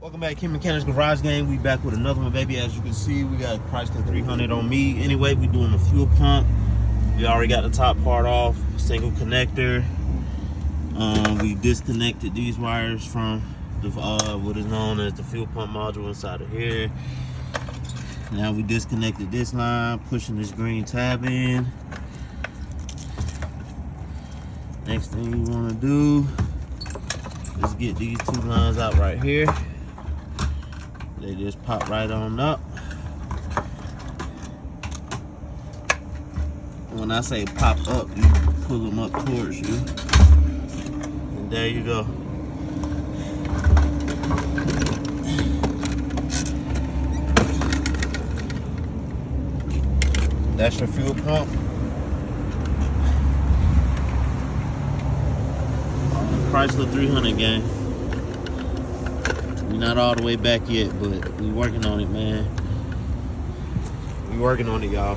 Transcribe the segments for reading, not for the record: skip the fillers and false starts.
Welcome back, King Mechanics Garage Gang. We back with another one, baby. As you can see, we got a Chrysler 300 on me. Anyway, we doing the fuel pump. We already got the top part off, single connector. We disconnected these wires from the what is known as the fuel pump module inside of here. Now we disconnected this line, pushing this green tab in. Next thing you want to do is get these two lines out right here. They just pop right on up. When I say pop up, you pull them up towards you. And there you go. That's your fuel pump. Chrysler 300 gang. We're not all the way back yet, but we working on it, man. We working on it, y'all.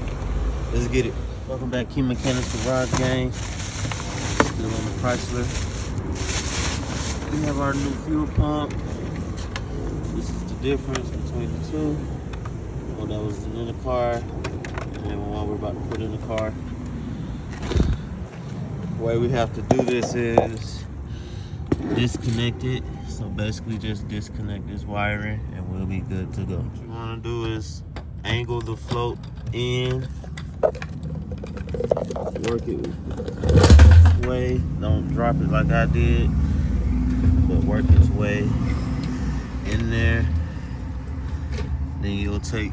Let's get it. Welcome back, King Mechanics Garage Gang. Still on the Chrysler. We have our new fuel pump. This is the difference between the two. One that was in the car, and then one we're about to put in the car. The way we have to do this is disconnect it. So basically just disconnect this wiring and we'll be good to go. What you want to do is angle the float in, work it this way, don't drop it like I did, but work its way in there. Then you'll take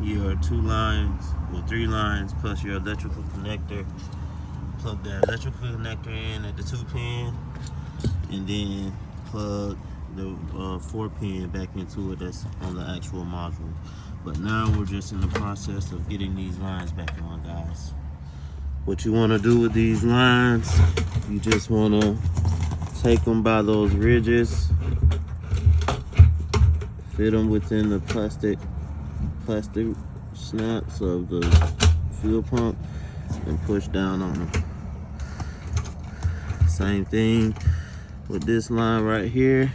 your 2 lines, or 3 lines, plus your electrical connector, plug that electrical connector in at the 2 pin, and then plug the 4 pin back into it that's on the actual module. But now we're just in the process of getting these lines back on, guys. What you want to do with these lines, you just want to take them by those ridges, fit them within the plastic snaps of the fuel pump and push down on them. Same thing with this line right here.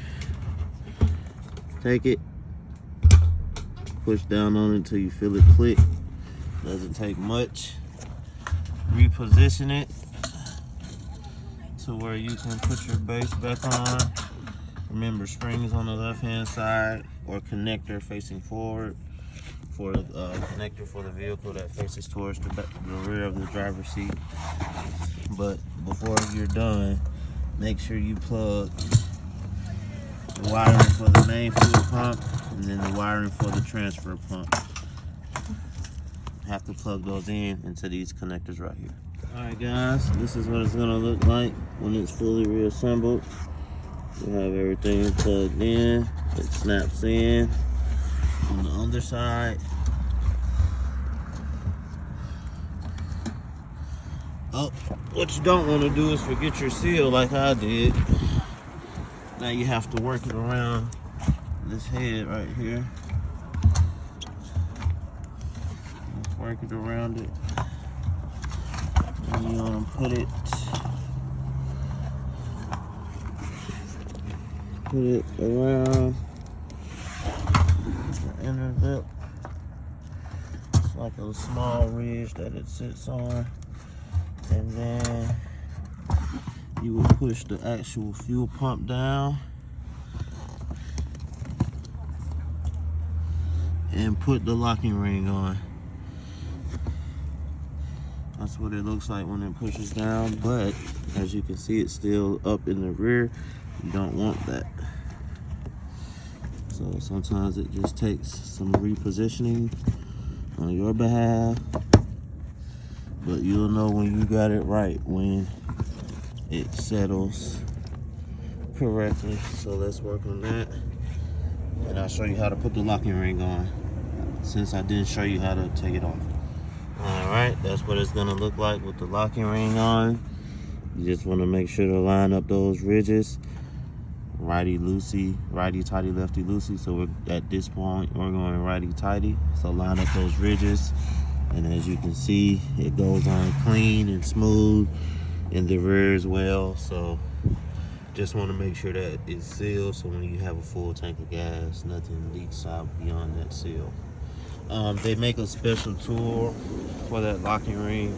Take it, push down on it until you feel it click. Doesn't take much. Reposition it to where you can put your base back on. Remember, springs on the left hand side, or connector facing forward for the connector for the vehicle that faces towards the rear of the driver's seat. But before you're done, make sure you plug the wiring for the main fuel pump and then the wiring for the transfer pump. Have to plug those in into these connectors right here. Alright guys, this is what it's gonna look like when it's fully reassembled. We have everything plugged in. It snaps in on the underside. Oh, what you don't want to do is forget your seal like I did. Now you have to work it around this head right here. Just work it around it. And you want to put it around the inner lip. It's like a small ridge that it sits on. And then you will push the actual fuel pump down and put the locking ring on. That's what it looks like when it pushes down, but as you can see, it's still up in the rear. You don't want that. So sometimes it just takes some repositioning on your behalf. But you'll know when you got it right, when it settles correctly. So let's work on that. And I'll show you how to put the locking ring on, since I didn't show you how to take it off. Alright, that's what it's gonna look like with the locking ring on. You just wanna make sure to line up those ridges. Righty loosey, righty tighty, lefty loosey. So at this point, we're going righty tighty. So line up those ridges. And as you can see, it goes on clean and smooth in the rear as well. So Just want to make sure that it's sealed, so when you have a full tank of gas, nothing leaks out beyond that seal. They make a special tool for that locking ring.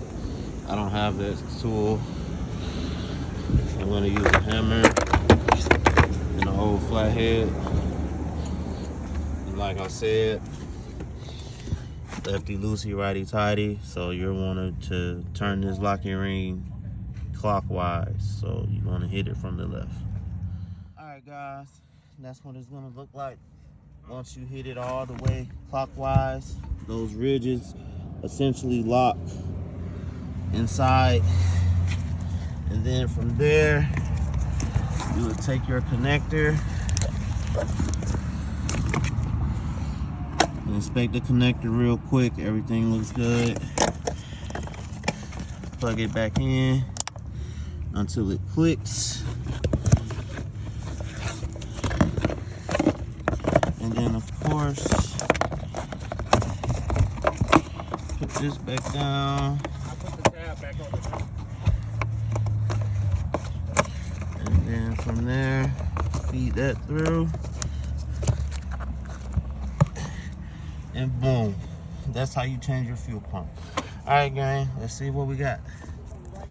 I don't have that tool. I'm going to use a hammer and an old flathead. And like I said, lefty loosey, righty tighty. So you're wanting to turn this locking ring clockwise. So you want to hit it from the left. All right, guys, that's what it's going to look like. Once you hit it all the way clockwise, those ridges essentially lock inside. And then from there, you would take your connector, inspect the connector real quick. Everything looks good. Plug it back in until it clicks. And then of course, put this back down. I put the tab back on the top. And then from there, feed that through. And boom. That's how you change your fuel pump. All right, gang, let's see what we got.